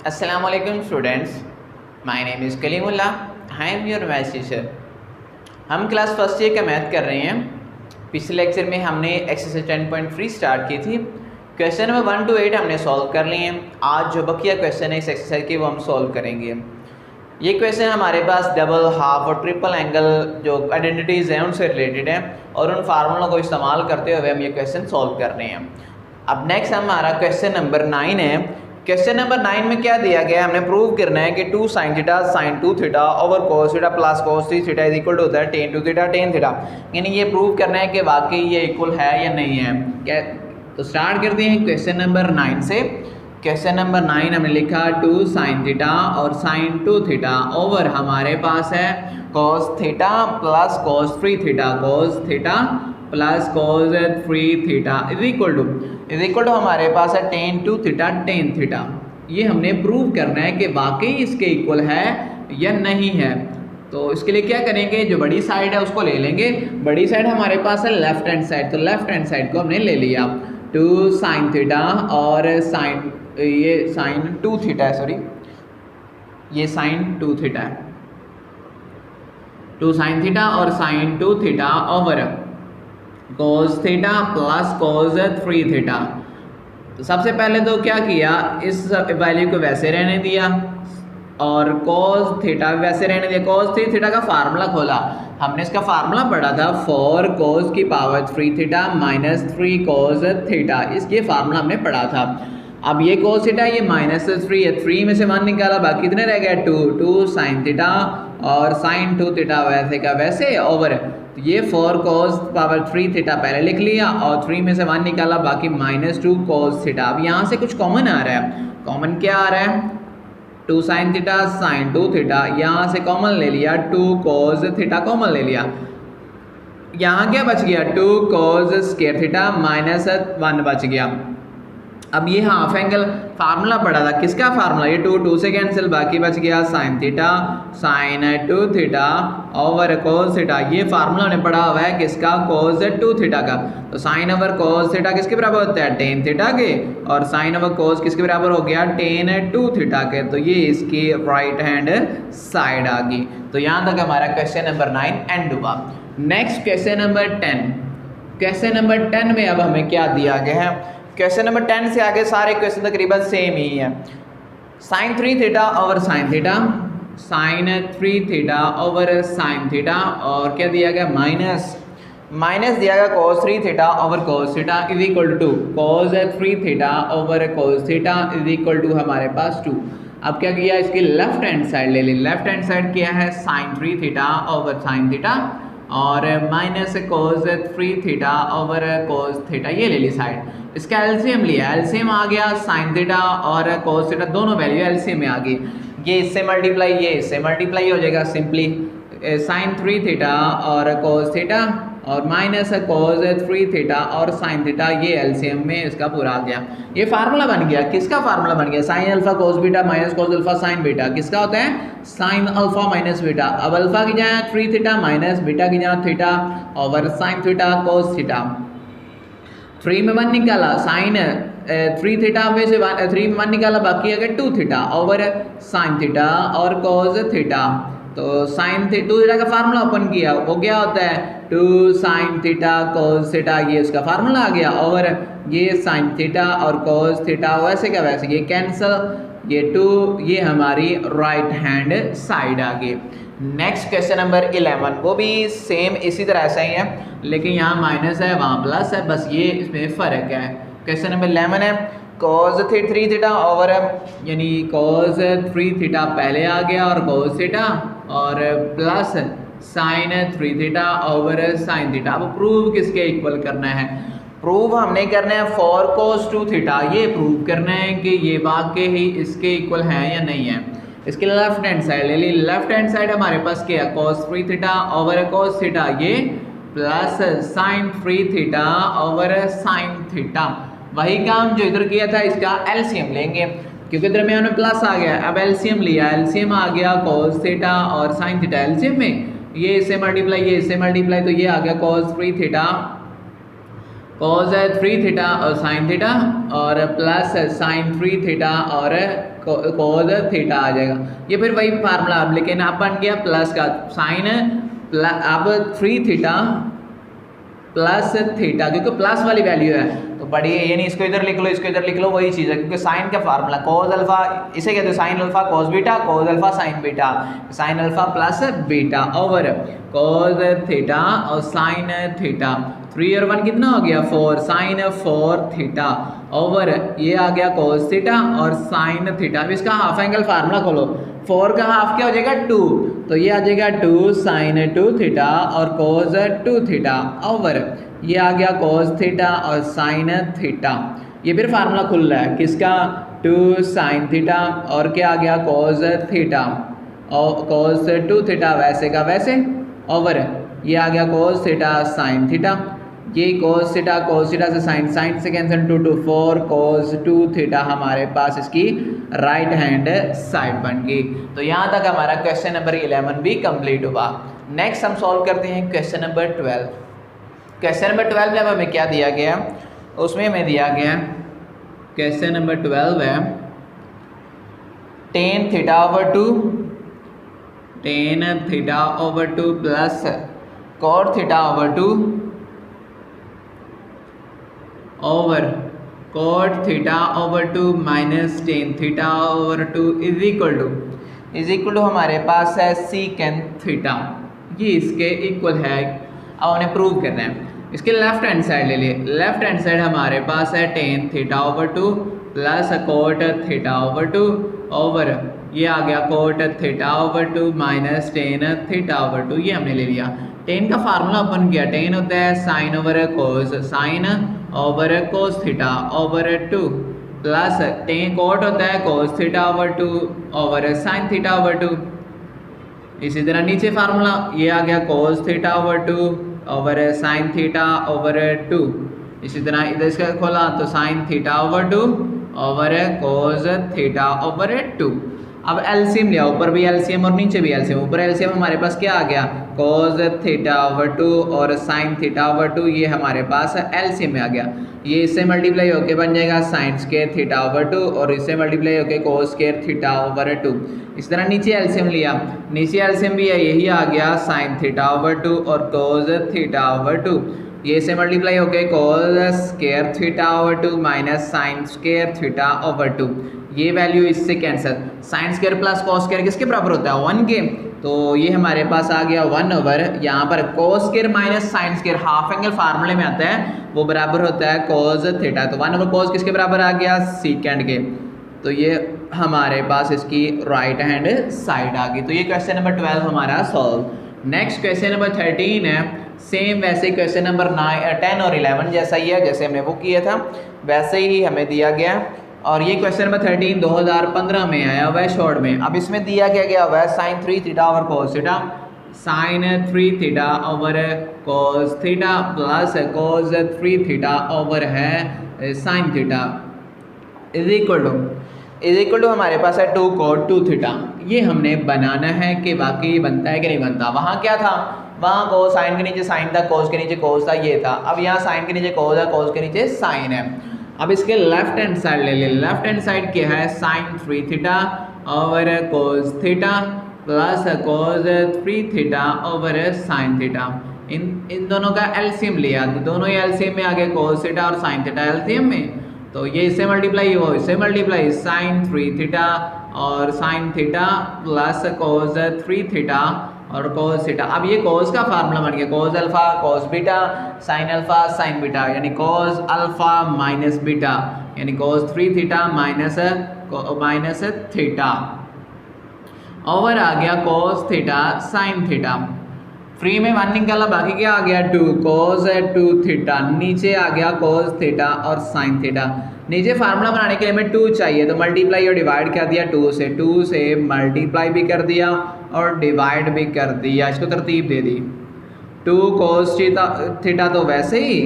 Assalamualaikum students, my name is Kalimullah. I am your math teacher. हम class first year का math कर रहे हैं। पिछले लेक्चर में हमने एक्सरसाइज 10.3 स्टार्ट की थी। क्वेश्चन नंबर 1 to 8 हमने सॉल्व कर लिए हैं। आज जो बकिया क्वेश्चन है इस एक्सरसाइज के वो हम सॉल्व करेंगे। ये क्वेश्चन हमारे पास डबल, हाफ और ट्रिपल एंगल जो आइडेंटिटीज़ हैं उनसे रिलेटेड हैं और उन फार्मूलों को इस्तेमाल करते हुए हम ये क्वेश्चन सॉल्व कर रहे हैं। अब नेक्स्ट हमारा क्वेश्चन नंबर 9 है। क्वेश्चन नंबर 9 में क्या दिया गया है, हमने प्रूव करना है कि 2 sin theta sin 2 theta over cos theta plus cos 3 theta is equal to होता है tan 2 थीटा tan थीटा। यानी ये प्रूव करना है कि वाकई ये इक्वल है या नहीं है। क्या तो स्टार्ट करते हैं क्वेश्चन नंबर 9 से। क्वेश्चन नंबर 9 हमने लिखा 2 sin थीटा और sin 2 थीटा ओवर हमारे पास है cos theta plus cos 3 theta cos theta plus cos 3 theta is equal to हमारे पास है tan 2 थीटा tan थीटा। ये हमने प्रूव करना है कि वाकई इसके इक्वल है या नहीं है। तो इसके लिए क्या करेंगे, जो बड़ी साइड है उसको ले लेंगे। बड़ी साइड हमारे पास है लेफ्ट हैंड साइड, तो लेफ्ट हैंड साइड को हमने ले लिया। 2 sin थीटा और ये sin 2 थीटा है, सॉरी ये sin 2 थीटा है। 2 sin थीटा और sin 2 theta over cos theta plus cos 3 theta. तो सबसे पहले तो क्या किया, इस वैल्यू को वैसे रहने दिया और cos थीटा वैसे रहने दिया। cos 3 थीटा का फार्मूला खोला, हमने इसका फार्मूला पढ़ा था 4 cos की power 3 theta minus 3 cos theta. इसके फार्मूला हमने पढ़ा था। अब ये cos थीटा ये माइनस 3 है, 3 में से 1 निकाला, बाकी कितने रह गया 2 sin थीटा और sin 2 थीटा वैसे का वैसे ओवर ये 4 cos पावर 3 थीटा पहले लिख लिया और 3 में से 1 निकाला, बाकी माइनस 2 cos थीटा। अब यहाँ से कुछ कॉमन आ रहा है। कॉमन क्या आ रहा है, 2 sin थीटा sin 2 थीटा, यहाँ से कॉमन ले लिया 2 cos थीटा कॉमन ले लिया। यहाँ क्या बच गया 2 cos स्क्वायर थीटा माइनस 1 बच गया। अब ये हाफ एंगल फार्मूला पड़ा था, किसका फार्मूला, ये 2 से कैंसिल, बाकी बच गया sin theta sin 2 theta over cos theta. ये फार्मूला हमने पढ़ा हुआ है किसका, cos 2 थीटा का। तो sin ओवर cos थीटा किसके बराबर होता है, tan थीटा के, और sin ओवर cos किसके बराबर हो गया, tan 2 थीटा के। तो ये इसकी राइट हैंड साइड आ गई। तो यहाँ तक हमारा क्वेश्चन नंबर 9 एंड हुआ। Next question number 10। Question number 10 में अब हमें क्या दिया गया है, क्वेश्चन नंबर 10 से आगे सारे क्वेश्चन तकरीबन सेम ही है। sin 3 theta over sin theta, sin 3 theta over sin theta, और क्या दिया गया माइनस दिया गया cos 3 theta over cos theta is equal to cos 3 theta over cos theta is equal to हमारे पास 2। अब क्या किया, इसकी लेफ्ट हैंड साइड ले ली। लेफ्ट हैंड साइड क्या है sin 3 theta over sin theta और minus cos 3 theta over cos theta, ये ले ली साइड। इसका एलसीएम लिया, एलसीएम आ गया sin थीटा और cos थीटा, दोनों वैल्यू एलसीएम में आ गई। ये इससे मल्टीप्लाई, ये इससे मल्टीप्लाई हो जाएगा सिंपली। sin 3 थीटा और cos थीटा और माइनस cos 3 थीटा और sin थीटा, ये एलसीएम में इसका पूरा आ गया। ये फार्मूला बन गया, किसका फार्मूला बन गया, sin alpha cos beta minus cos alpha sin beta. किसका होता है, sin अल्फा माइनस बीटा। अब अल्फा की जगह 3 थीटा माइनस बीटा की जगह theta over sin theta cos theta. 3 में 1 निकाला, sin 3 थीटा में से 3 में 1 निकाला, बाकी आ गया 2 थीटा ओवर sin थीटा और cos थीटा। तो sin 2 थीटा का फार्मूला ओपन किया, वो क्या होता है 2 sin थीटा cos थीटा, ये उसका फार्मूला आ गया। और ये sin थीटा और cos थीटा वैसे का वैसे ये कैंसिल, ये 2, ये हमारी राइट हैंड साइड आ गई। नेक्स्ट क्वेश्चन नंबर 11, वो भी सेम इसी तरह ऐसा ही है, लेकिन यहाँ माइनस है वहाँ प्लस है, बस ये इसमें फ़र्क है। क्वेश्चन नंबर 11 है cos 3 थीटा ओवर, यानी cos 3 थीटा पहले आ गया और cos थीटा और plus sin 3 theta over sin theta. अब प्रूव किसके इक्वल करना है, प्रूव हमने करना है 4 cos 2 थीटा। ये प्रूव करना है कि ये वाकई ही इसके इक्वल है या नहीं है। इसके लेफ्ट हैंड साइड ले ली। लेफ्ट हैंड साइड हमारे पास क्या है, cos 3 theta over cos theta, ये plus sin 3 theta over sin theta. वही काम जो इधर किया था, इसका एलसीएम लेंगे क्योंकि दरमियान में प्लस आ गया। अब एलसीएम लिया, एलसीएम आ गया cos थीटा और sin थीटा। एलसीएम में ये इससे मल्टीप्लाई, ये इससे मल्टीप्लाई, तो ये आ गया cos 3 थीटा कॉज 3 थीटा और साइन थीटा और प्लस साइन 3 थीटा और कॉज थीटा आ जाएगा। ये फिर वही फार्मूला अब, लेकिन अब बन गया प्लस का साइन अब 3 थीटा प्लस थीटा, क्योंकि प्लस वाली वैल्यू है तो बढ़िए, यानी इसको इधर लिख लो, इसको इधर लिख लो, वही चीज़ है, क्योंकि साइन का फार्मूला कॉज अल्फा, इसे कहते हैं sine alpha cos beta, cause alpha sign beta, sine alpha plus beta over cos theta और साइन थीटा। 3 और 1 कितना हो गया 4, साइन 4 थीटा ओवर ये आ गया कॉज थीटा और साइन थीटा। अब इसका हाफ एंगल फार्मूला खोलो, 4 का हाफ क्या हो जाएगा 2, तो ये आ जाएगा 2 साइन 2 थीटा और कॉज 2 थीटा ओवर ये आ गया कॉज थीटा और साइन थीटा। ये फिर फार्मूला खुल रहा है किसका 2 साइन थीटा और क्या आ गया कॉज थीटा और कॉज 2 थीटा वैसे का वैसे ओवर ये आ गया कॉज थीटा साइन थीटा। ये कॉस थीटा से साइन से कैंसिल 2 2 4 कॉस 2 थीटा हमारे पास इसकी राइट हैंड साइड बन गई। तो यहाँ तक हमारा क्वेश्चन नंबर 11 भी कंप्लीट हुआ। नेक्स्ट हम सॉल्व करते हैं क्वेश्चन नंबर 12। क्वेश्चन नंबर 12 में हमें क्या दिया गया, उसमें हमें दिया गया क्वेश्चन नंबर 12 है tan theta over 2 tan theta over 2 plus cot theta over 2 over cot theta over 2 minus tan theta over 2 is equal to हमारे पास है secant थीटा। ये इसके इक्वल है। अब उन्हें प्रूव करना है। इसके लेफ्ट हैंड साइड ले लिए, लेफ्ट हैंड साइड हमारे पास है tan theta over 2 plus cot theta over 2 over ये आ गया cot theta over 2 minus tan theta over 2। ये हमने ले लिया। tan का फार्मूला अपन किया, tan होता है sine over cos, sine over cos theta over 2 plus tan cot होता है cos theta over 2 over sine theta over 2। इसी तरह नीचे फार्मूला ये आ गया cos theta over 2 over sine theta over 2। इसी तरह इधर इसका खोला तो sine theta over 2 over cos theta over 2। अब एलसीएम लिया, ऊपर भी एलसीएम और नीचे भी एलसीएम। ऊपर एलसीएम हमारे पास क्या आ गया कोस थीटा ओवर 2 और साइन थीटा ओवर 2, ये हमारे पास एलसीएम में आ गया। ये इससे मल्टीप्लाई होके बन जाएगा साइन स्क्वायर थीटा ओवर 2 और इससे मल्टीप्लाई होके कोस स्क्वायर थीटा ओवर 2। इस तरह नीचे एलसीएम लिया, नीचे एलसीएम भी है, यही आ गया साइन थीटा ओवर 2 और कोस थीटा ओवर 2। ये से मल्टीप्लाई होके कोस square theta over 2 minus sign square theta over 2। ये वैल्यू इससे cancel, sine square plus cos square किसके बराबर होता है 1 के, तो ये हमारे पास आ गया 1 ओवर यहाँ पर cos square minus sine square half angle फार्मूले में आता है, वो बराबर होता है कोस थीटा। तो 1 ओवर कोस किसके बराबर आ गया सीकेंड के। तो ये हमारे पास इसकी राइट हैंड साइड आ गई। तो ये क्वेश्चन नंबर 12 हमारा सॉल्व। नेक्स्ट क्वेश्चन नंबर 13 है, सेम वैसे क्वेश्चन नंबर 10 और 11 जैसा ही है, जैसे हमने वो किया था वैसे ही हमें दिया गया। और ये क्वेश्चन नंबर 13 2015 में आया हुआ है शॉर्ट में। अब इसमें दिया क्या गया हुआ है sine 3 theta over cos theta, sine 3 theta over cos theta plus cos 3 theta over है sine theta is equal to हमारे पास है 2 cot 2 थीटा। ये हमने बनाना है कि वाकई बनता है कि नहीं बनता। वहाँ क्या था, वहाँ को साइन के नीचे साइन था, कोस के नीचे कोस था, ये था। अब यहाँ साइन के नीचे कोस है, कोस के नीचे साइन है। अब इसके लेफ्ट हैंड साइड ले ले, लेफ्ट हैंड साइड क्या है sine 3 theta over cos theta plus cos 3 theta over sine theta. इन दोनों का एलसीएम लिया, तो दोनों ही एलसीएम में आ गए कोस थीटा और साइन थीटा एलसीएम में, तो ये इससे मल्टीप्लाई हो, इससे मल्टीप्लाई साइन 3 थीटा और sine theta plus cos 3 theta और कोस थीटा। अब ये कोस का फार्मूला बन गया cos alpha cos beta sine alpha sign beta, यानी कोस अल्फा माइनस बीटा, यानी कोस 3 थीटा माइनस थीटा ओवर आ गया cos theta sine theta. Free में 1 निकाला, बाकी क्या आ गया 2 कोस 2 थीटा, नीचे आ गया कोस थीटा और साइन थीटा। नीचे फार्मूला बनाने के लिए हमें 2 चाहिए, तो मल्टीप्लाई और डिवाइड कर दिया 2 से मल्टीप्लाई भी कर दिया और डिवाइड भी कर दिया, इसको तरतीब दे दी। 2 कोस थीटा तो वैसे ही,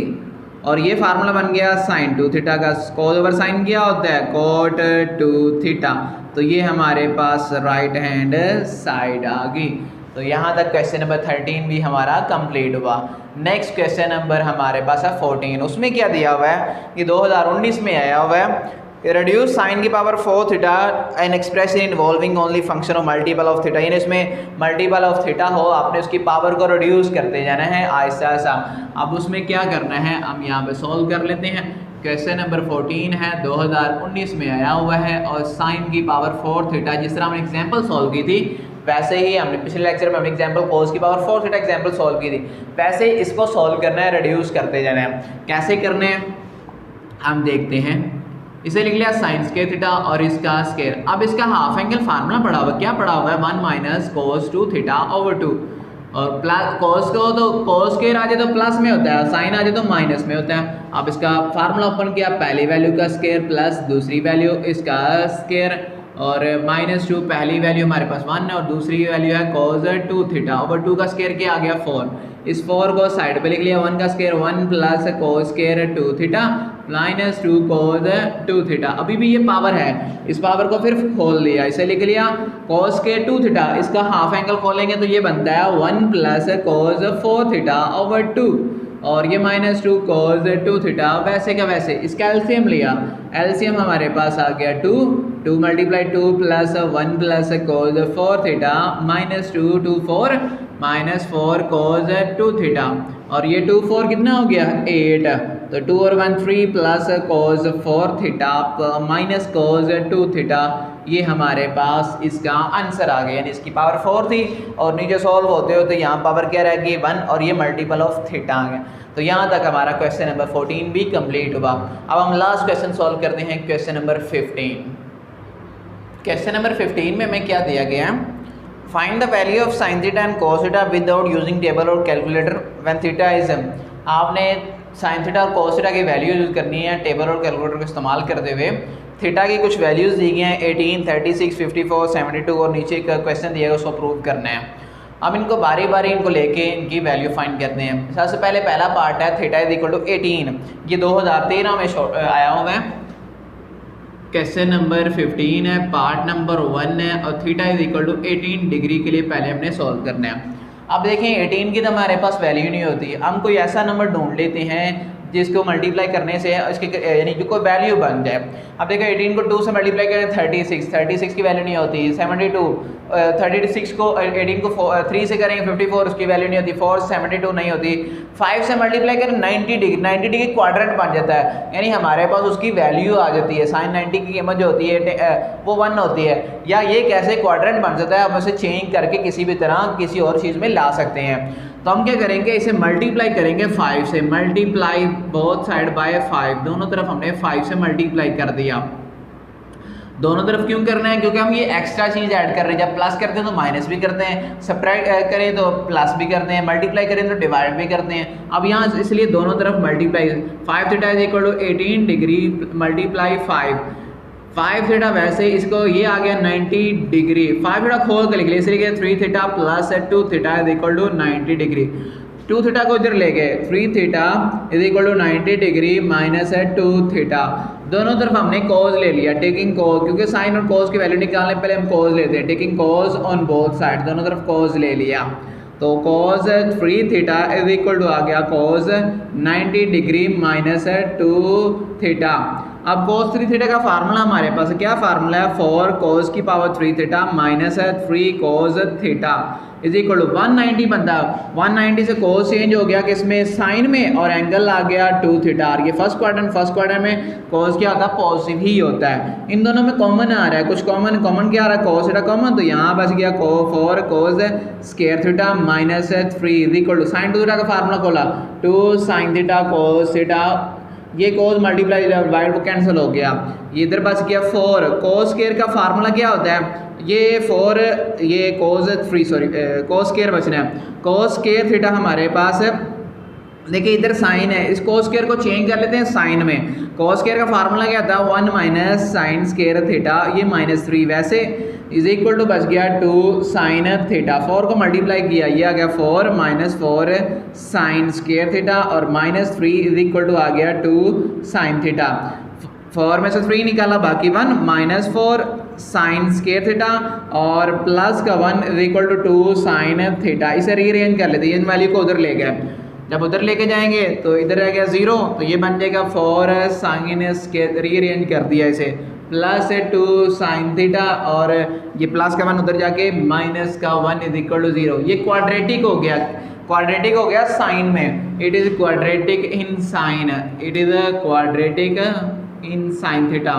और ये फार्मूला बन गया साइन 2 थीटा का। कोस ओवर साइन क्या होता है cot 2 थीटा। तो ये हमारे पास राइट हैंड साइड आ गई। तो यहाँ तक क्वेश्चन नंबर 13 भी हमारा कंप्लीट हुआ। नेक्स्ट क्वेश्चन नंबर हमारे पास है 14। उसमें क्या दिया हुआ है कि 2019 में आया हुआ है reduce sin की power 4 theta an expression involving only function of multiple of theta, यानी इसमें मल्टीपल ऑफ थीटा हो, आपने उसकी पावर को रिड्यूस करते जाना है आहिस्ता आहिस्ता। अब उसमें क्या करना है, हम यहाँ पे सॉल्व कर लेते हैं। क्वेश्चन नंबर 14 है, 2019 में आया हुआ है और साइन की पावर 4 थीटा, जिस तरह हमने एग्जाम्पल सॉल्व की थी वैसे ही हमने पिछले लेक्चर में हमने एग्जाम्पल कोस की पावर 4 थीटा एग्जाम्पल सॉल्व की थी, वैसे ही इसको सॉल्व करना है, रिड्यूस करते जाना है। कैसे करने हैं हम देखते हैं। इसे लिख लिया साइन स्क्वायर थीटा और इसका स्क्वायर। अब इसका हाफ एंगल फार्मूला पड़ा हुआ, क्या पड़ा हुआ है, 1 माइनस कोस 2 थीटा ओवर 2, और प्लस कोस को तो कोस स्क्वायर आ जाए तो प्लस में होता है, साइन आ जाए तो माइनस में होता है। अब इसका फार्मूला ओपन किया, पहली वैल्यू का स्क्वायर प्लस दूसरी वैल्यू इसका स्क्वायर, और -2 पहली वैल्यू हमारे पास 1 है और दूसरी वैल्यू है cos 2 थीटा ओवर 2 का स्क्वायर क्या आ गया 4। इस 4 को साइड पे लिख लिया, 1 का square 1 plus cos square 2 theta -2 cos 2 theta. अभी भी ये पावर है, इस पावर को फिर खोल लिया, इसे लिख लिया cos स्क्वायर 2 थीटा, इसका हाफ एंगल खोलेंगे तो ये बनता है 1 प्लस cos 4 थीटा ओवर 2, और ये -2 cos 2 थीटा। वैसे का वैसे इसका एलसीएम लिया, एलसीएम हमारे पास आ गया 2 multiply 2 plus 1 plus cos 4 theta -2 2 4 -4 cos 2 theta, और ये 2 4 कितना हो गया 8, तो 2 और 1 3 plus cos 4 theta minus cos 2 theta, ये हमारे पास इसका आंसर आ गया। यानी इसकी पावर 4 थी और नीचे सॉल्व होते होते यहाँ पावर क्या रह गई 1, और ये मल्टीपल ऑफ थीटा आ गया। तो यहाँ तक हमारा क्वेश्चन नंबर 14 भी कंप्लीट हुआ। अब हम लास्ट क्वेश्चन सॉल्व करते हैं, क्वेश्चन नंबर 15। क्वेश्चन नंबर 15 में हमें क्या दिया गया है, find the value of sine theta and cos theta without using table और कैलकुलेटर व्हेन थीटा इज, आपने साइन थीटा और कॉस थीटा की वैल्यू यूज करनी है टेबल और कैलकुलेटर का इस्तेमाल करते हुए। थीटा की कुछ वैल्यूज़ दी गई हैं 18, 36, 54, 72 और नीचे का क्वेश्चन दिया है उसको प्रूव करना है। अब इनको बारी बारी इनको लेके इनकी वैल्यू फाइंड करते हैं। सबसे पहले पहला पार्ट है थीटा इज इक्वल टू 18, ये 2013 में आया हुआ है। क्वेश्चन नंबर 15 है, पार्ट नंबर 1 है, और theta is equal to 18 degree के लिए पहले हमने सॉल्व करना है। अब देखें 18 की तो हमारे पास वैल्यू नहीं होती, हम कोई ऐसा नंबर ढूंढ लेते हैं जिसको मल्टीप्लाई करने से इसकी यानी कि कोई वैल्यू बन जाए। अब देखो 18 को 2 से मल्टीप्लाई करें 36 की वैल्यू नहीं होती, 72 36 को 18 को 3 से करेंगे 54 उसकी वैल्यू नहीं होती, 4 से 72 नहीं होती, 5 से मल्टीप्लाई करें 90 डिग्री क्वाड्रेंट बन जाता है, यानी हमारे पास उसकी वैल्यू आ जाती है। साइन 90 की कीमत जो होती है वो 1 होती है। या ये कैसे क्वाड्रेंट बन जाता है, हम उसे चेंज करके किसी भी तरह किसी और चीज़ में ला सकते हैं। तो हम क्या करेंगे, इसे मल्टीप्लाई करेंगे 5 से, मल्टीप्लाई बोथ साइड बाय 5, दोनों तरफ हमने 5 से मल्टीप्लाई कर दिया। दोनों तरफ क्यों करना है, क्योंकि हम ये एक्स्ट्रा चीज़ ऐड कर रहे हैं, जब प्लस करते हैं तो माइनस भी करते हैं, सब्ट्रैक्ट करें तो प्लस भी करते हैं, मल्टीप्लाई करें तो डिवाइड भी करते हैं। अब यहाँ इसलिए दोनों तरफ multiply, 5 theta is equal to 18 degree multiply 5 theta, वैसे इसको ये आ गया 90 डिग्री, 5 थीटा खोल के लिख लिया, इसलिए 3 theta plus 2 theta is equal to 90 degree. 2 theta को इधर ले गए, 3 theta is equal to 90 degree minus 2 theta, दोनों तरफ हमने कॉज ले लिया, टेकिंग कॉज, क्योंकि साइन और कॉज की वैल्यू निकालने पहले हम कॉज लेते हैं, taking cos on both side, दोनों तरफ कॉज ले लिया। तो cos 3 theta is equal to आ गया कॉज 90 डिग्री माइनस 2 थीटा। अब cos 3 थीटा का फार्मूला हमारे पास क्या फार्मूला है, 4 cos की power 3 theta minus 3 cos theta is equal to 190 बनता है। 190 से cos चेंज हो गया किसमें, साइन में, और एंगल आ गया 2 थीटा। और ये फर्स्ट क्वाड्रेंट में cos क्या होता है, पॉजिटिव ही होता है। इन दोनों में कॉमन आ रहा है, कुछ कॉमन क्या आ रहा है, cos थीटा कॉमन, तो यहाँ बच गया 4 cos square theta minus 3 is equal to sine 2 theta का फार्मूला खोला 2 sin थीटा cos थीटा, ये cos मल्टीप्लाई डिवाइड को कैंसिल हो गया, ये इधर बच गया 4 cos स्क्वायर का फार्मूला क्या होता है, ये 4 ये cos स्क्वायर बचना है, cos स्क्वायर थीटा हमारे पास है। देखिए इधर साइन है, इस cos स्क्वायर को चेंज कर लेते हैं साइन में। cos स्क्वायर का फार्मूला क्या था 1 माइनस साइन स्क्वायर थीटा, ये -3 वैसे इज इक्वल टू बच गया 2 साइन थीटा। 4 को मल्टीप्लाई किया, ये आ गया 4 माइनस 4 साइन स्क्वायर थीटा, और -3 इज इक्वल टू आ गया 2 साइन थीटा। 4 में से 3 निकाला, बाकी 1 -4 साइन स्क्वायर थीटा और प्लस का 1 is equal to 2 sine theta. इसे रीअरेंज कर लेते हैं, इन वैल्यू को उधर ले गए। जब उधर लेके जाएंगे तो इधर आ गया 0, तो ये बन जाएगा 4 साइन स्केयर, रीअरेंज कर दिया इसे, प्लस 2 साइन थीटा, और ये प्लस का 1 उधर जाके माइनस का 1 इज इक्वल टू 0। ये क्वाड्रेटिक हो गया, क्वाड्रेटिक हो गया साइन में, it is quadratic in sine, it is quadratic in sine theta.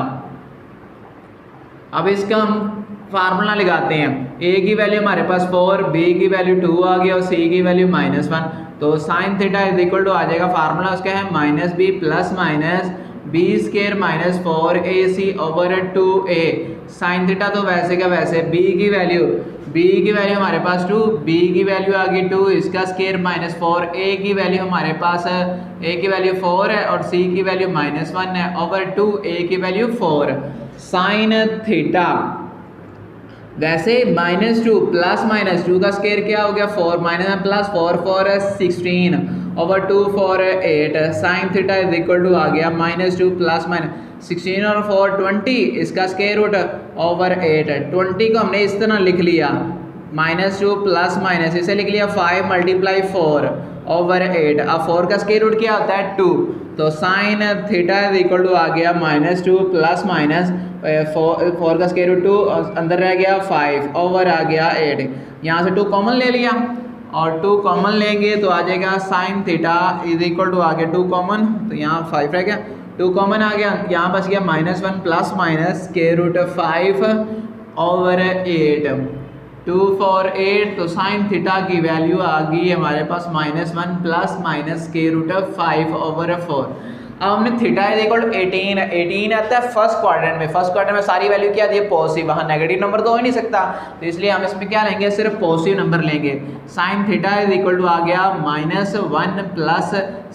अब इसका हम फार्मूला लगाते हैं, a की वैल्यू हमारे पास 4, b की वैल्यू 2 आ गया और c की वैल्यू -1, तो sine theta is equal to आ जाएगा, फार्मूला उसका है -b plus minus b square minus 4ac over 2a। Sine theta तो वैसे का वैसे, b की वैल्यू हमारे पास 2, b की वैल्यू आ गई 2, इसका स्केयर -4, a की वैल्यू हमारे पास a की वैल्यू 4 है और c की वैल्यू -1 है, ओवर 2 a की वैल्यू 4। साइन थीटा वैसे -2 प्लस -2 का स्केयर क्या हो गया 4, minus plus 4 4 16 over 2 4 8। Sine theta is equal to आ गया -2 प्लस माइनस 16 और 4 20, इसका स्केयर रूट ओवर 8। 20 को हमने इस तरह लिख लिया, -2 प्लस माइनस इसे लिख लिया 5 मल्टीप्लाई 4 ओवर 8। अब 4 का स्केयर रूट क्या होता है 2, तो sine theta is equal to आ गया -2 प्लस माइनस 4 का स्केयर रूट 2, अंदर रह गया 5 ओवर आ गया 8। यहाँ से 2 कॉमन ले लिया और 2 कॉमन लेंगे तो आ जाएगा sine theta is equal to आ गया 2 कॉमन, तो यहाँ 5 रह गया, 2 कॉमन आ गया, यहाँ बच गया -1 plus minus square root 5 over 8, 2 4 8, तो साइन थीटा की वैल्यू आ गई हमारे पास -1 plus minus square root 5 over 4। अब हमने थीटा इज इक्वल टू 18 आता है फर्स्ट क्वाड्रेंट में, फर्स्ट क्वाड्रेंट में सारी वैल्यू क्या दी है पॉजिटिव, वहाँ नेगेटिव नंबर तो हो ही नहीं सकता, तो इसलिए हम इसमें क्या लेंगे सिर्फ पॉजिटिव नंबर लेंगे। Sine theta is equal to आ गया -1 plus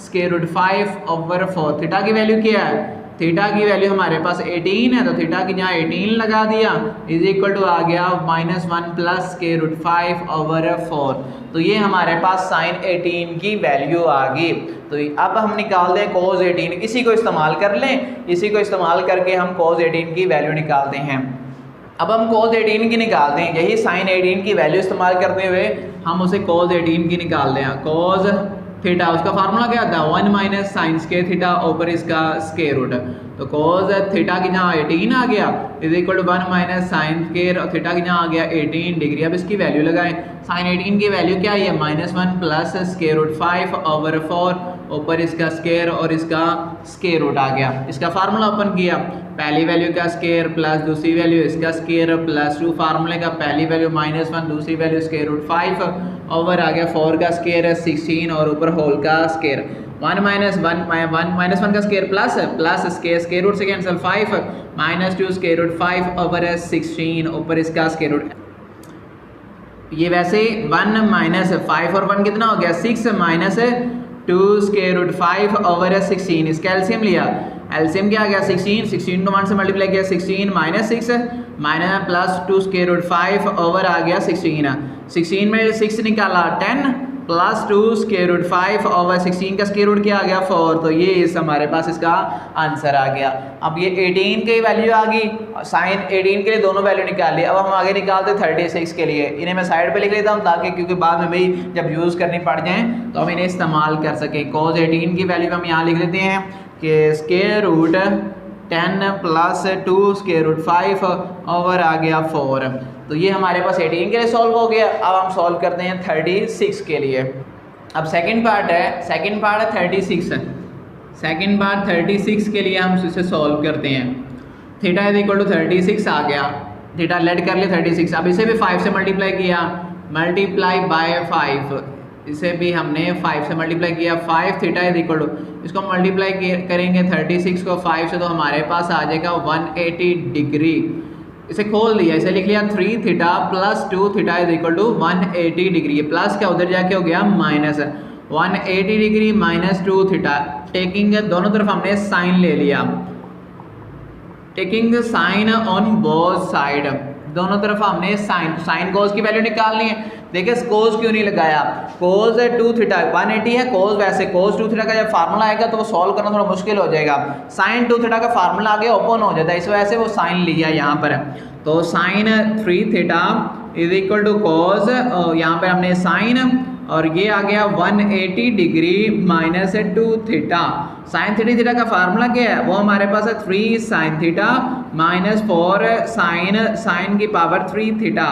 square root 5 over 4। Theta की वैल्यू क्या है, थीटा की वैल्यू हमारे पास 18 है, तो थीटा की जहाँ 18 लगा दिया इज इक्वल टू आ गया -1 प्लस स्केयर रूट 5 ओवर 4। तो ये हमारे पास साइन 18 की वैल्यू आ गई। तो अब हम निकाल दें cos 18, इसी को इस्तेमाल कर लें, इसी को इस्तेमाल करके हम cos 18 की वैल्यू निकालते हैं। अब हम cos 18 की निकालते हैं, यही साइन 18 की वैल्यू इस्तेमाल करते हुए हम उसे cos 18 की निकाल दें। cos थीटा उसका फार्मूला क्या था 1 माइनस साइन स्केयर थीटा ऊपर इसका स्केयर रूट, तो cos थीटा की जहाँ 18 आ गया is equal to 1 minus sine square और थीटा की जहाँ आ गया 18 डिग्री। अब इसकी वैल्यू लगाएं, साइन 18 की वैल्यू क्या है -1 प्लस स्केयर रूट 5 ओवर 4, ऊपर इसका स्केयर और इसका स्केयर रूट आ गया। इसका फार्मूला ओपन किया, पहली वैल्यू का स्केयर प्लस दूसरी वैल्यू इसका स्केयर प्लस 2, फार्मूले का पहली वैल्यू -1 दूसरी वैल्यू स्केयर रूट 5 ओवर आ गया 4 का स्केयर 16 और ऊपर होल का स्केयर 1 माइनस 1 का स्केयर प्लस स्केयर रूट से कैंसिल 5 -2 स्केयर रूट 5 ओवर 16 ऊपर इसका स्केयर रूट। ये वैसे 1 माइनस 5 और 1 कितना हो गया 6 माइनस 2 स्केयर रूट 5 ओवर 16, इसका एलसीएम लिया, एलसीएम क्या आ गया 16 को 1 से मल्टीप्लाई किया 16 minus 6 minus plus 2 square root 5 over आ गया 16 में 6 निकाला 10 प्लस 2 स्केयर रूट 5 ओवर 16 का स्केयर रूट क्या आ गया 4, तो ये इस हमारे पास इसका आंसर आ गया। अब ये 18 की वैल्यू आ गई, साइन 18 के लिए दोनों वैल्यू निकाल ली। अब हम आगे निकालते 36 के लिए, इन्हें मैं साइड पे लिख लेता हूँ ताकि क्योंकि बाद में भाई जब यूज़ करनी पड़ जाए तो हम इन्हें इस्तेमाल कर सकें। cos 18 की वैल्यू हम यहाँ लिख लेते हैं कि square root 10 plus 2 square root 5 over आ गया 4, तो ये हमारे पास 18 के लिए सॉल्व हो गया। अब हम सॉल्व करते हैं 36 के लिए। अब सेकंड पार्ट है 36, सेकंड पार्ट 36 के लिए हम इसे सॉल्व करते हैं। थीटा इज इक्वल टू 36 आ गया, थीटा लेट कर लिया 36, अब इसे भी 5 से मल्टीप्लाई किया, मल्टीप्लाई बाय 5, इसे भी हमने 5 से मल्टीप्लाई किया, 5 थीटा इज इक्वल टू, इसको मल्टीप्लाई करेंगे 36 को 5 से तो हमारे पास आ जाएगा 180 डिग्री। इसे खोल दिया, इसे लिख लिया 3 theta plus 2 theta is equal to 180 degree. Plus क्या उधर जाके हो गया minus 180 degree minus 2 theta. Taking दोनों तरफ हमने साइन ले लिया, taking sine on both side, दोनों तरफ हमने साइन कोस की वैल्यू निकालनी है। देखिए कोस क्यों नहीं लगाया, कोस 2 थीटा 180 है, कोस वैसे कोस 2 थीटा का जब फार्मूला आएगा तो वो सॉल्व करना थोड़ा मुश्किल हो जाएगा। साइन 2 थीटा का फार्मूला आगे ओपन हो जाता है, इस वजह से वो साइन लिया यहाँ पर। तो sine 3 theta is equal to cos, यहाँ पर हमने साइन और ये आ गया 180 degree minus 2 theta. Sine theta theta का फार्मूला क्या है, वो हमारे पास है 3 साइन थीटा माइनस 4 साइन की पावर 3 थीटा।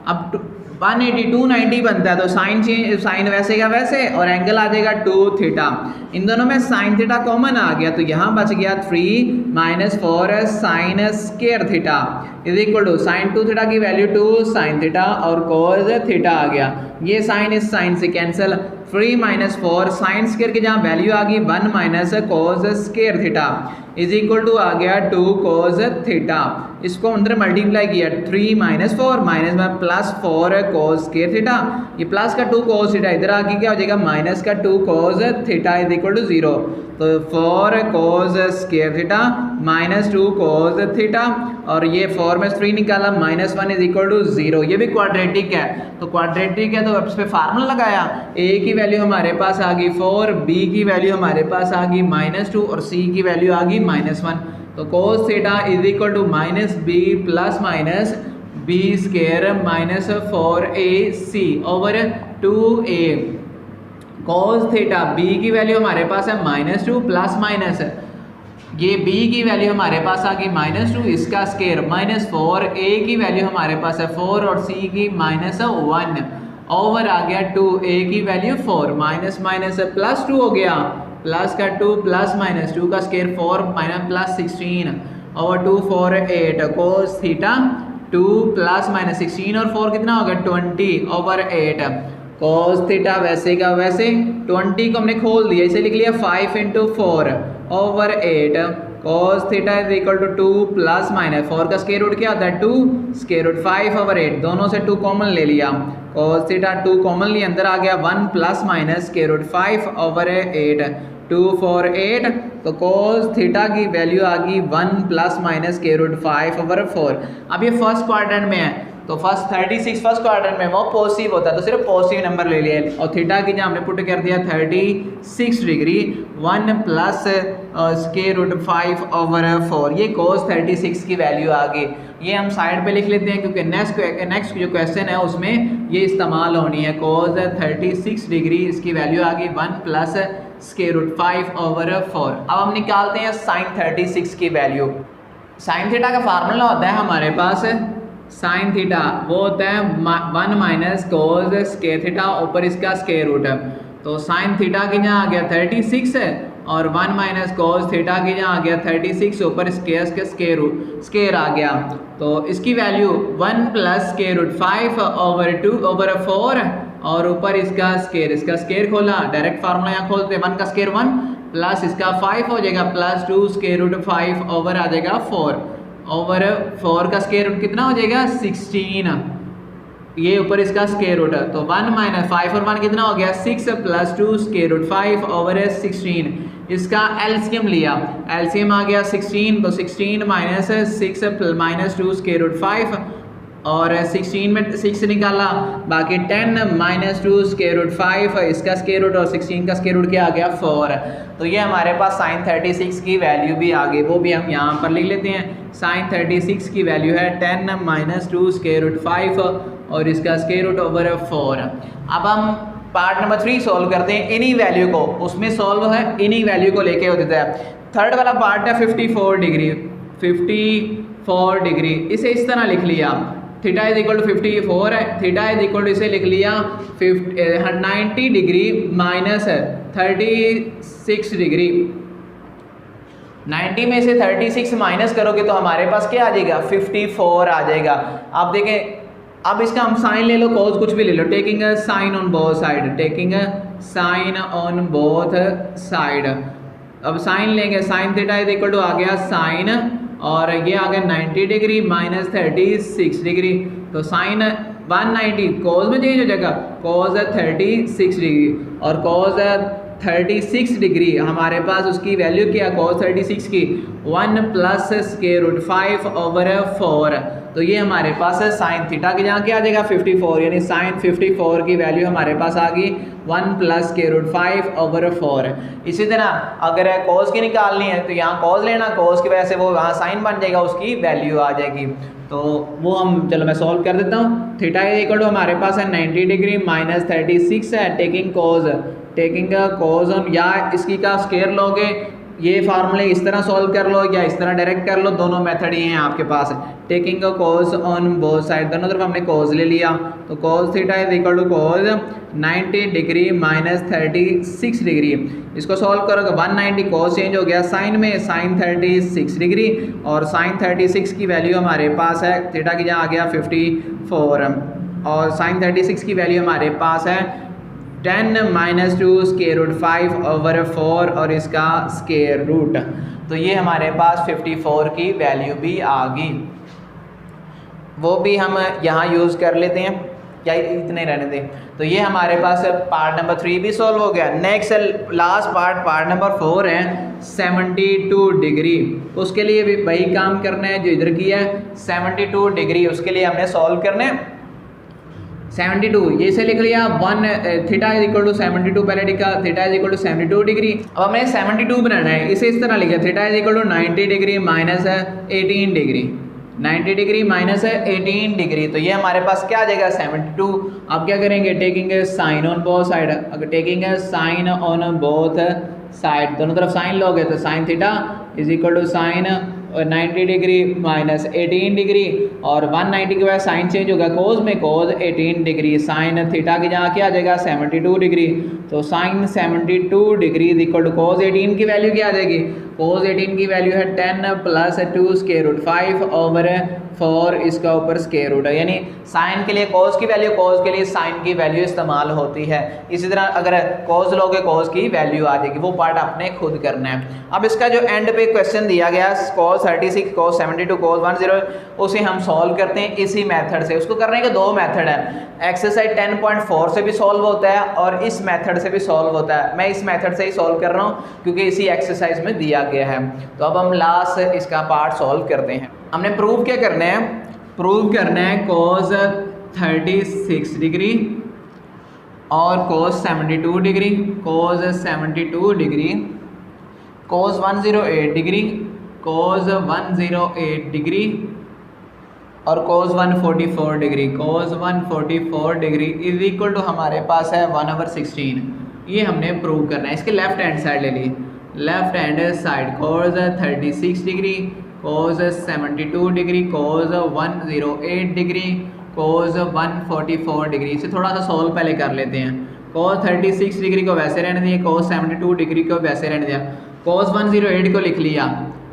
अब 180 290 बनता है, तो साइन वैसे का वैसे और एंगल आ जाएगा 2 थीटा। इन दोनों में साइन थीटा कॉमन आ गया, तो यहाँ बच गया 3 minus 4 sine square theta is equal to sine 2 theta की वैल्यू 2 साइन थीटा और कोस थीटा आ गया। ये साइन इस साइन से कैंसिल, 3 माइनस 4 साइन स्क्वायर की जहाँ वैल्यू आ गई 1 minus cos square theta is equal to आ गया 2 कोस थीटा। इसको अंदर मल्टीप्लाई किया, 3 माइनस 4 माइनस में प्लस 4 कोस स्क्वायर थीटा, ये प्लस का 2 कोस थीटा इधर आके क्या हो जाएगा माइनस का 2 cos theta is equal to 0। तो 4 cos square theta minus 2 cos theta और ये 4 में 3 निकाला माइनस 1 इज इक्वल टू 0। ये भी क्वाड्रेटिक है, तो क्वाड्रेटिक है तो अब इस पर फार्मूला लगाया, a की वैल्यू हमारे पास आ गई 4, b की वैल्यू हमारे पास आ गई माइनस 2 और c की वैल्यू आ गई माइनस 1। तो cos theta is equal to minus B plus minus B square minus 4ac over 2a। Cos theta b की वैल्यू हमारे पास है माइनस 2 प्लस माइनस, ये b की वैल्यू हमारे पास आ गई माइनस 2 इसका स्क्वायर माइनस 4, a की वैल्यू हमारे पास है 4 और c की माइनस 1 ओवर आ गया 2a की वैल्यू 4 माइनस माइनस प्लस 2 हो गया, प्लस का 2 प्लस माइनस 2 का square 4 minus plus 16 over 2 4 8 cos theta 2 plus minus 16 और 4 कितना होगा 20 ओवर 8 कोस थीटा वैसे का वैसे 20 को हमने खोल दिया, इसे लिख लिया 5 into 4 over 8 cos theta is equal to 2 plus minus 4 का स्क्वायर रूट क्या होता है 2 स्क्वायर रूट 5 ओवर 8, दोनों से 2 कॉमन ले लिया, कोस थीटा 2 कॉमन लिया, अंदर आ गया 1 plus minus square root 5 over 8 2 4 8। तो कोस थीटा की वैल्यू आ गई 1 plus minus square root 5 over 4। अब ये फर्स्ट क्वाड्रेंट में है, तो फर्स्ट 36 फर्स्ट क्वाड्रेंट में वो पॉजिटिव होता है, तो सिर्फ पॉजिटिव नंबर ले लिए और थीटा की जहाँ हमने पुट कर दिया 36 degree 1 plus square root 5 over 4। ये कोस 36 की वैल्यू आ गई, ये हम साइड पे लिख लेते हैं क्योंकि नेक्स्ट जो क्वेश्चन है उसमें ये इस्तेमाल होनी है। कोस 36 डिग्री इसकी वैल्यू आ गई 1 प्लस स्क्वायर रूट 5 ओवर 4। अब हम निकालते हैं साइन 36 की वैल्यू। साइन थीटा का फार्मूला होता है हमारे पास, साइन थीटा वो होता है 1 माइनस कोस स्क्वायर थीटा ऊपर इसका स्क्वायर रूट है। तो साइन थीटा की जहाँ आ गया 36 है और 1 माइनस कोस थीटा की जहाँ आ गया 36 ऊपर स्क्वायर आ गया, तो इसकी value 1 plus square root 5 over 2 over 4 और ऊपर इसका स्क्वायर खोला, डायरेक्ट फार्मूला यहाँ खोलते हैं 1 का स्क्वायर 1 प्लस इसका 5 हो जाएगा प्लस 2 स्क्वायर रूट 5 ओवर आ जाएगा 4 ओवर 4 का स्क्वायर रूट कितना हो जाएगा 16, ये ऊपर इसका स्क्वायर रूट है, तो 1 माइनस 5 और 1 कितना हो गया 6 प्लस 2 स्क्वायर रूट 5 ओवर 16। इसका एलसीएम लिया, एलसीएम आ गया 16, तो 16 माइनस 6 माइनस 2 स्क्वायर रूट 5 और 16 में 6 निकाला, बाकी 10 माइनस 2 स्क्वायर रूट 5 इसका स्क्वायर रूट और 16 का स्क्वायर रूट क्या आ गया 4। तो ये हमारे पास साइन 36 की वैल्यू भी आ गई, वो भी हम यहाँ पर लिख लेते हैं। साइन 36 की वैल्यू है 10 माइनस 2 स्क्वायर रूट 5 और इसका स्क्वायर रूट ओवर 4। अब हम पार्ट नंबर 3 सॉल्व करते हैं इन्हीं वैल्यू को, उसमें सॉल्व है इन्हीं वैल्यू को लेके हो देता है। थर्ड वाला पार्ट है 54 डिग्री, इसे इस तरह लिख लिया, थीटा इज इक्वल टू 54 है, थीटा इज इक्वल टू इसे लिख लिया 90 डिग्री माइनस 36 डिग्री। 90 में से 36 माइनस करोगे तो हमारे पास क्या आ जाएगा 54 आ जाएगा। आप देखें, अब इसका हम साइन ले लो, कोस कुछ भी ले लो, taking a sine on both side, taking a sine on both side. अब साइन लेंगे, sine theta is equal to आ गया साइन और ये आ गया 90 डिग्री माइनस 36 डिग्री, तो साइन 190 कोस में चेंज हो जाएगा, कोस 36 डिग्री और कोस 36 डिग्री हमारे पास उसकी वैल्यू क्या, कोस 36 की 1 प्लस स्क्वायर रूट 5 ओवर 4। तो ये हमारे पास है साइन थीटा की जहाँ क्या आ जाएगा 54, यानी साइन 54 की वैल्यू हमारे पास आ गई 1 प्लस स्क्वायर रूट 5 ओवर 4। इसी तरह अगर कॉस की निकालनी है तो यहाँ कॉस लेना, कॉस की वजह से वो वहाँ साइन बन जाएगा, उसकी वैल्यू आ जाएगी। तो वो हम चलो मैं सॉल्व कर देता हूँ। थीटा इक्वल टू हमारे पास है 90 डिग्री माइनस 36 है, टेकिंग कॉज ऑन, या इसकी का स्क्वायर लोगे, ये फार्मूले इस तरह सॉल्व कर लो या इस तरह डायरेक्ट कर लो, दोनों मेथड ही हैं आपके पास। Taking a cos on both side, दोनों तरफ हमने कॉज ले लिया, तो cos theta is equal to cos 90 degree minus 36 degree. इसको सॉल्व करोगे 190 कॉज चेंज हो गया साइन में, साइन 36 डिग्री, और साइन 36 की वैल्यू हमारे पास है थीटा की जहाँ आ गया 54, और साइन 36 की वैल्यू हमारे पास है 10 माइनस 2 स्क्वायर रूट 5 ओवर 4 और इसका स्क्वायर रूट। तो ये हमारे पास 54 की वैल्यू भी आ गई, वो भी हम यहाँ यूज़ कर लेते हैं, क्या इतने रहने दें। तो ये हमारे पास पार्ट नंबर 3 भी सॉल्व हो गया। नेक्स्ट लास्ट पार्ट नंबर 4 है 72 डिग्री। उसके लिए भी वही काम करना है जो इधर किया है, 72 डिग्री उसके लिए हमने सॉल्व करना है। 72 ये से लिख लिया 1 थीटा इज इक्वल टू 72, पहले लिखा theta is equal to 72 degree. अब हमने 72 बनाना है, इसे इस तरह लिखा theta is equal to 90 degree minus 18 degree, 90 degree minus 18 degree. तो ये हमारे पास क्या आ जाएगा 72। अब क्या करेंगे, taking sine on both side, अगर taking sine on both side, दोनों तरफ साइन लोगे तो sine theta is equal to sine 90 degree minus 18 degree, और 190 के बाद साइन चेंज होगा कोज में, कोज 18 डिग्री, साइन थीटा की जहाँ क्या आ जाएगा 72 डिग्री। तो sine 72 degree is equal to cos 18 की वैल्यू क्या आ जाएगी, कोज 18 की वैल्यू है 10 प्लस 2 स्क्वायर रूट 5 ओवर 4, इसका ऊपर स्क्वायर रूट है, यानी साइन के लिए कोज की वैल्यू, कोज के लिए साइन की वैल्यू इस्तेमाल होती है। इसी तरह अगर कोज लोगे कोज की वैल्यू आ जाएगी, वो पार्ट आपने खुद करना है। अब इसका जो एंड पे क्वेश्चन दिया गया कोज 36 कोज 72 कोज 10, उसे हम सॉल्व करते हैं इसी मेथड से। उसको करने के दो मेथड है, एक्सरसाइज 10.4 से भी सॉल्व होता है और इस मेथड से भी सॉल्व होता है। मैं इस मेथड से ही सॉल्व कर रहा हूँ क्योंकि इसी एक्सरसाइज में दिया गया है। तो अब हम लास्ट इसका पार्ट सॉल्व करते हैं। हमने प्रूव क्या करना है, प्रूव करना है कोज 36 डिग्री और cos 72 degree, cos 72 degree, cos 108 degree, cos 108 degree और cos 144 degree, cos 144 degree is equal to हमारे पास है 1/16। ये हमने प्रूव करना है। इसके लेफ्ट हैंड साइड ले ली, लेफ्ट हैंड साइड कोज 36 degree, cos 72 degree, cos 108 degree, cos 144 degree. इसे थोड़ा सा सॉल्व पहले कर लेते हैं। कोज 36 डिग्री को वैसे रहने दिया, कोज 72 डिग्री को वैसे रहने दिया, कोज 108 को लिख लिया,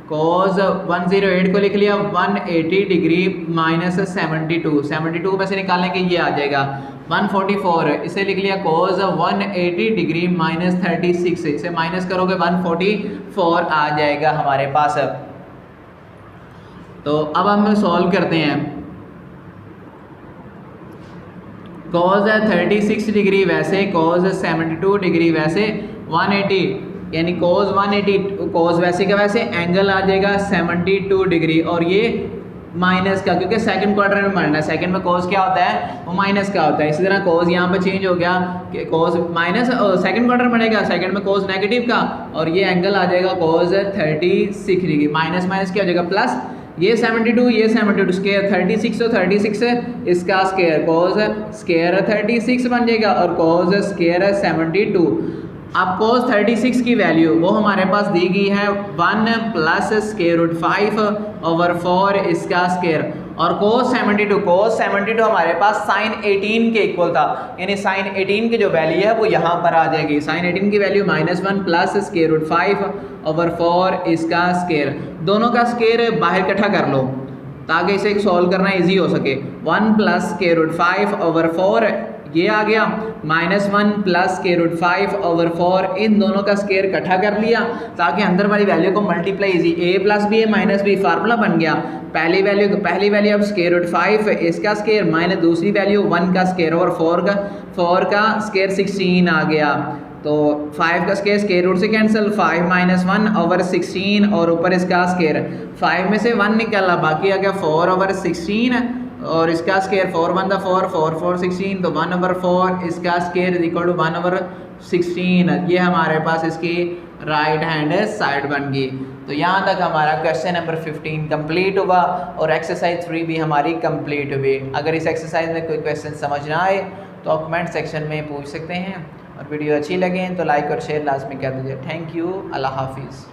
कोज 108 को लिख लिया 180 डिग्री माइनस 72 में से निकालेंगे ये आ जाएगा 144, इसे लिख लिया कोज 180 डिग्री माइनस 36, इसे माइनस करोगे 144 आ जाएगा हमारे पास। तो अब हम सॉल्व करते हैं। कोज 36 डिग्री वैसे, कोज 72 डिग्री वैसे, 180 यानी कोज 180 कोज वैसे का वैसे एंगल आ जाएगा 72 डिग्री, और ये माइनस का, क्योंकि सेकंड क्वार्टर में मारना है, सेकंड में कोज क्या होता है वो माइनस का होता है। इसी तरह कोज यहाँ पे चेंज हो गया कि कोज माइनस सेकंड क्वार्टर बनेगा, सेकंड में कोज नेगेटिव का, और ये एंगल आ जाएगा कोज 36 डिग्री, माइनस माइनस क्या हो जाएगा प्लस, ये 72 ये 72 स्क्वायर 36 तो 36 इसका स्क्वायर कोज स्क्वायर 36 बन जाएगा और कोज स्क्वायर 72। अब कोज 36 की वैल्यू वो हमारे पास दी गई है 1 प्लस स्क्वायर रूट 5 ओवर 4 इसका स्क्वायर, और कोज 72 हमारे पास साइन 18 के इक्वल था, यानी साइन 18 की जो वैल्यू है वो यहाँ पर आ जाएगी। साइन 18 की value -1 plus square root 5 over 4 इसका स्क्वायर, दोनों का स्क्वायर बाहर इकट्ठा कर लो ताकि इसे सॉल्व करना इजी हो सके। 1 प्लस स्क्वायर रूट 5 ओवर 4 ये आ गया, -1 प्लस स्क्वायर रूट 5 ओवर 4, इन दोनों का स्क्वायर इकट्ठा कर लिया ताकि अंदर वाली वैल्यू को multiply easy, a plus B A minus B formula बन गया। पहली वैल्यू अब स्क्वायर रूट 5 इसका स्क्वायर माइनस दूसरी वैल्यू 1 का स्क्वायर ओवर 4 का स्क्वायर 16 आ गया। तो 5 का स्केयर रूट से कैंसिल, 5 - 1/16 और ऊपर इसका स्केयर 5 में से 1 निकला, बाकी आ गया 4/16 और इसका स्केयर 4 × 1 = 4, 4 × 4 = 16, तो 1/4 इसका स्केयर इज इक्वल टू 1/16। ये हमारे पास इसकी राइट हैंड साइड बन गई। तो यहाँ तक हमारा क्वेश्चन नंबर 15 कंप्लीट हुआ और एक्सरसाइज 3 भी हमारी कंप्लीट हुई। अगर इस एक्सरसाइज में कोई क्वेश्चन समझ ना आए तो आप कमेंट सेक्शन में पूछ सकते हैं, और वीडियो अच्छी लगे तो लाइक और शेयर लाजमी कर दीजिए। थैंक यू, अल्लाह हाफिज़।